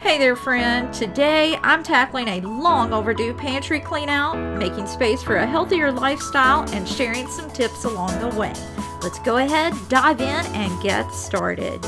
Hey there, friend. Today I'm tackling a long overdue pantry clean out, making space for a healthier lifestyle, and sharing some tips along the way. Let's go ahead, dive in, and get started.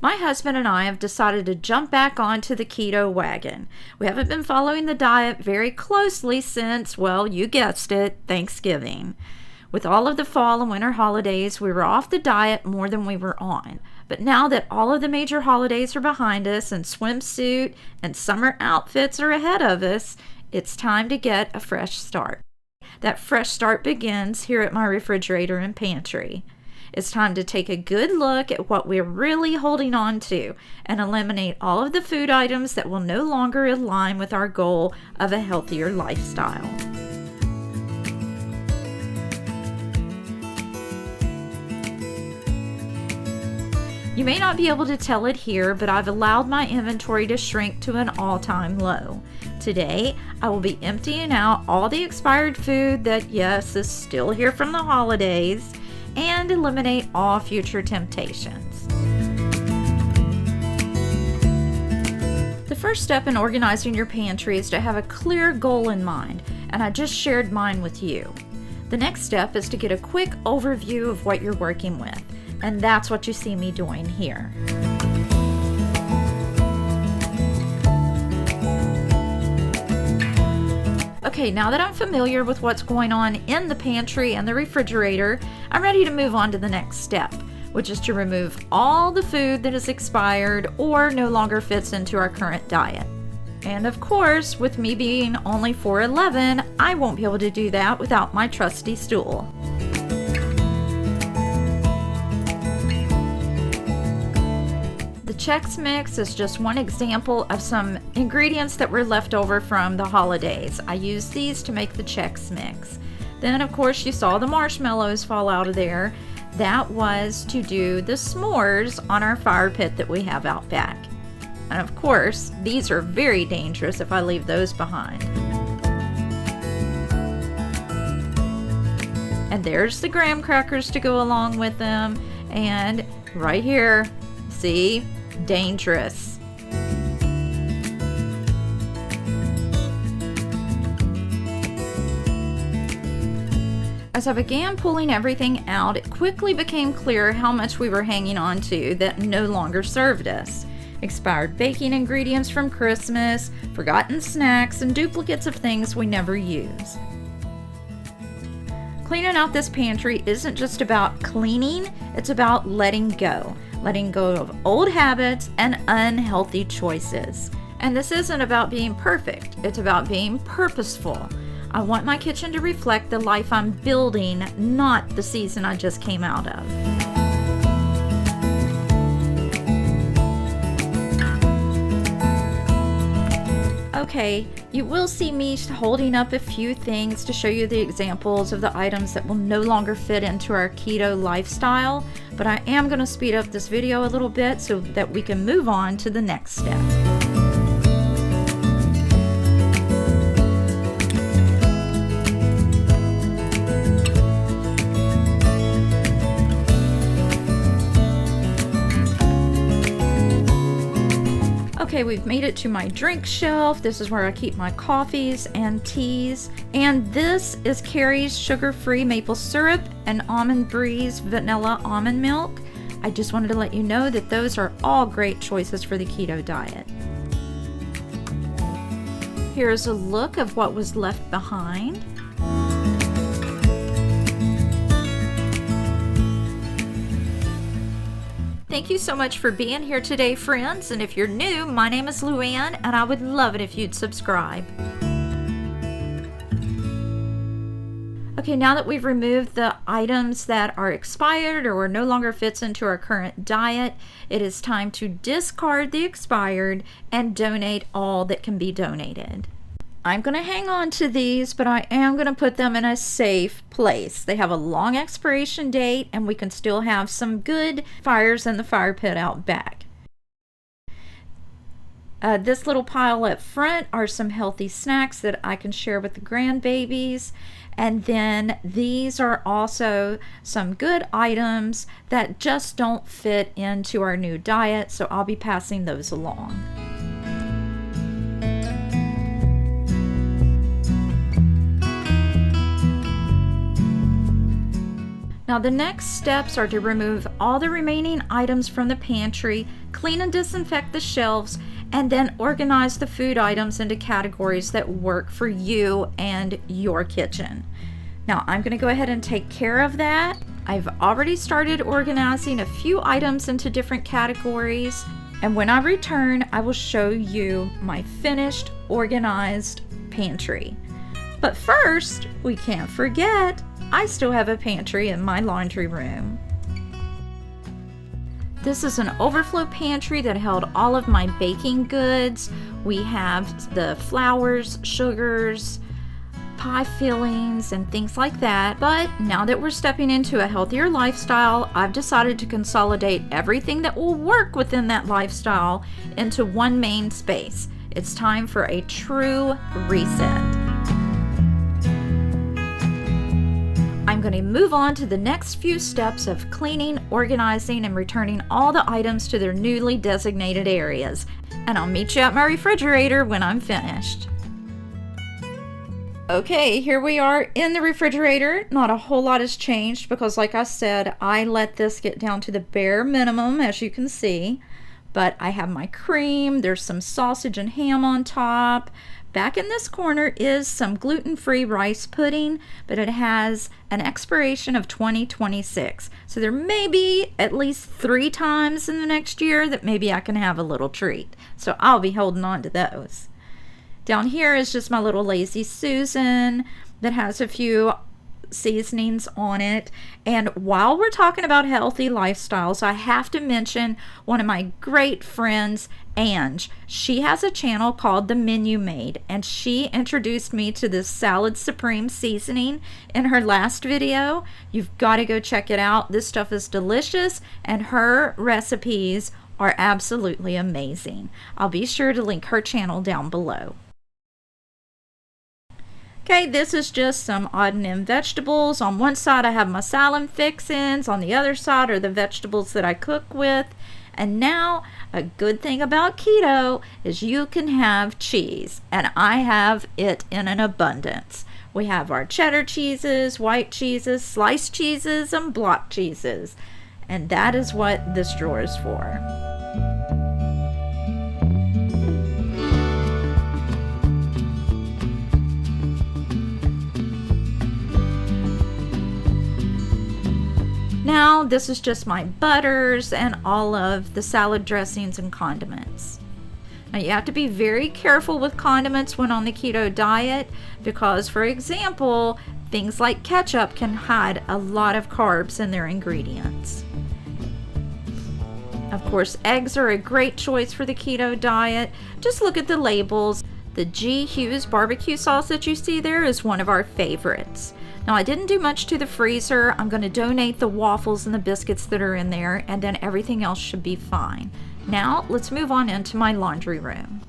My husband and I have decided to jump back onto the keto wagon. We haven't been following the diet very closely since, well, you guessed it, Thanksgiving. With all of the fall and winter holidays, we were off the diet more than we were on. But now that all of the major holidays are behind us and swimsuit and summer outfits are ahead of us, it's time to get a fresh start. That fresh start begins here at my refrigerator and pantry. It's time to take a good look at what we're really holding on to and eliminate all of the food items that will no longer align with our goal of a healthier lifestyle. You may not be able to tell it here, but I've allowed my inventory to shrink to an all-time low. Today, I will be emptying out all the expired food that, yes, is still here from the holidays, and eliminate all future temptations. The first step in organizing your pantry is to have a clear goal in mind, and I just shared mine with you. The next step is to get a quick overview of what you're working with. And that's what you see me doing here. Okay, now that I'm familiar with what's going on in the pantry and the refrigerator, I'm ready to move on to the next step, which is to remove all the food that is expired or no longer fits into our current diet. And of course, with me being only 4'11", I won't be able to do that without my trusty stool. Chex Mix is just one example of some ingredients that were left over from the holidays. I used these to make the Chex Mix. Then, of course, you saw the marshmallows fall out of there. That was to do the s'mores on our fire pit that we have out back. And of course, these are very dangerous if I leave those behind. And there's the graham crackers to go along with them. And right here, see? Dangerous. As I began pulling everything out, it quickly became clear how much we were hanging on to that no longer served us. Expired baking ingredients from Christmas, forgotten snacks, and duplicates of things we never use. Cleaning out this pantry isn't just about cleaning, it's about letting go. Letting go of old habits and unhealthy choices. And this isn't about being perfect, it's about being purposeful. I want my kitchen to reflect the life I'm building, not the season I just came out of. Okay, you will see me holding up a few things to show you the examples of the items that will no longer fit into our keto lifestyle, but I am going to speed up this video a little bit so that we can move on to the next step. Okay, we've made it to my drink shelf. This is where I keep my coffees and teas. And this is Carrie's sugar-free maple syrup and Almond Breeze vanilla almond milk. I just wanted to let you know that those are all great choices for the keto diet. Here's a look of what was left behind. Thank you so much for being here today, friends. And if you're new, my name is Luann, and I would love it if you'd subscribe. Okay, now that we've removed the items that are expired or no longer fits into our current diet, it is time to discard the expired and donate all that can be donated. I'm going to hang on to these, but I am going to put them in a safe place. They have a long expiration date, and we can still have some good fires in the fire pit out back. This little pile up front are some healthy snacks that I can share with the grandbabies. And then these are also some good items that just don't fit into our new diet, so I'll be passing those along. Now the next steps are to remove all the remaining items from the pantry, clean and disinfect the shelves, and then organize the food items into categories that work for you and your kitchen. Now I'm going to go ahead and take care of that. I've already started organizing a few items into different categories, and when I return, I will show you my finished, organized pantry. But first, we can't forget, I still have a pantry in my laundry room. This is an overflow pantry that held all of my baking goods. We have the flours, sugars, pie fillings, and things like that. But now that we're stepping into a healthier lifestyle, I've decided to consolidate everything that will work within that lifestyle into one main space. It's time for a true reset. I'm going to move on to the next few steps of cleaning, organizing, and returning all the items to their newly designated areas. And I'll meet you at my refrigerator when I'm finished. Okay, here we are in the refrigerator. Not a whole lot has changed because, like I said, I let this get down to the bare minimum, as you can see. But I have my cream, there's some sausage and ham on top. Back in this corner is some gluten-free rice pudding, but it has an expiration of 2026. So there may be at least 3 times in the next year that maybe I can have a little treat. So I'll be holding on to those. Down here is just my little Lazy Susan that has a few seasonings on it. And while we're talking about healthy lifestyles, I have to mention one of my great friends, Ange. She has a channel called The Menu Maid, and she introduced me to this Salad Supreme seasoning in her last video. You've got to go check it out. This stuff is delicious, and her recipes are absolutely amazing. I'll be sure to link her channel down below. Okay, this is just some odd and end vegetables. On one side I have my salad fixins, on the other side are the vegetables that I cook with. And now, a good thing about keto is you can have cheese, and I have it in an abundance. We have our cheddar cheeses, white cheeses, sliced cheeses, and block cheeses. And that is what this drawer is for. Now, this is just my butters and all of the salad dressings and condiments. Now, you have to be very careful with condiments when on the keto diet because, for example, things like ketchup can hide a lot of carbs in their ingredients. Of course, eggs are a great choice for the keto diet. Just look at the labels. The G. Hughes barbecue sauce that you see there is one of our favorites. Now, I didn't do much to the freezer. I'm going to donate the waffles and the biscuits that are in there, and then everything else should be fine. Now, let's move on into my laundry room.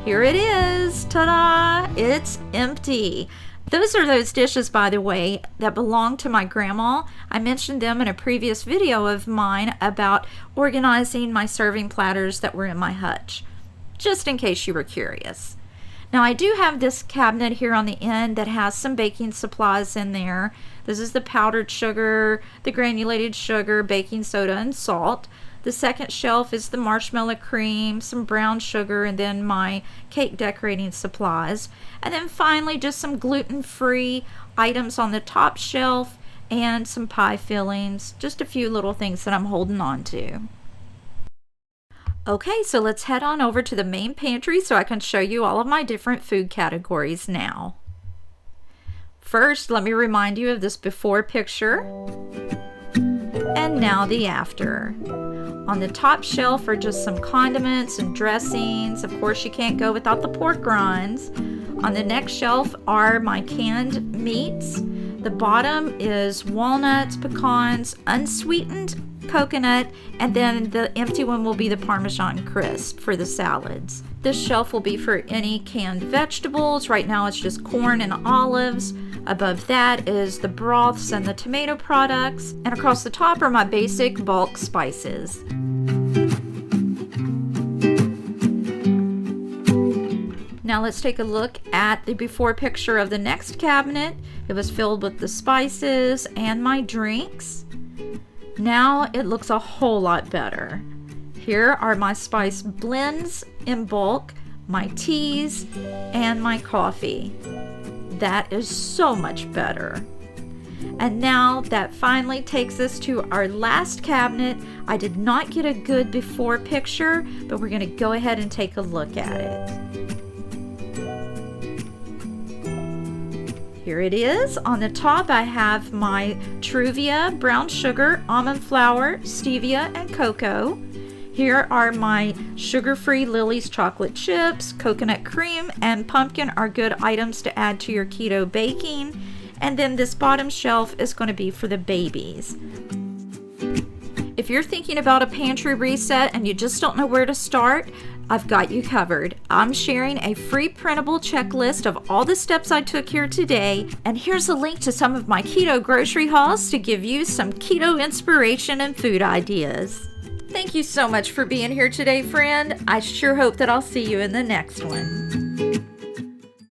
Here it is. Ta-da! It's empty. Those are those dishes, by the way, that belong to my grandma. I mentioned them in a previous video of mine about organizing my serving platters that were in my hutch, just in case you were curious. Now, I do have this cabinet here on the end that has some baking supplies in there. This is the powdered sugar, the granulated sugar, baking soda, and salt. The second shelf is the marshmallow cream, some brown sugar, and then my cake decorating supplies. And then finally, just some gluten-free items on the top shelf and some pie fillings. Just a few little things that I'm holding on to. Okay, so let's head on over to the main pantry so I can show you all of my different food categories now. First, let me remind you of this before picture and now the after. On the top shelf are just some condiments and dressings. Of course, you can't go without the pork rinds. On the next shelf are my canned meats. The bottom is walnuts, pecans, unsweetened coconut, and then the empty one will be the Parmesan crisp for the salads. This shelf will be for any canned vegetables. Right now it's just corn and olives. Above that is the broths and the tomato products. And across the top are my basic bulk spices. Now let's take a look at the before picture of the next cabinet. It was filled with the spices and my drinks. Now it looks a whole lot better. Here are my spice blends in bulk, my teas, and my coffee. That is so much better. And now that finally takes us to our last cabinet. I did not get a good before picture, but we're going to go ahead and take a look at it. Here it is. On the top I have my Truvia, brown sugar, almond flour, stevia, and cocoa. Here are my sugar-free Lily's chocolate chips, coconut cream, and pumpkin are good items to add to your keto baking. And then this bottom shelf is going to be for the babies. If you're thinking about a pantry reset and you just don't know where to start, I've got you covered. I'm sharing a free printable checklist of all the steps I took here today, and here's a link to some of my keto grocery hauls to give you some keto inspiration and food ideas. Thank you so much for being here today, friend. I sure hope that I'll see you in the next one.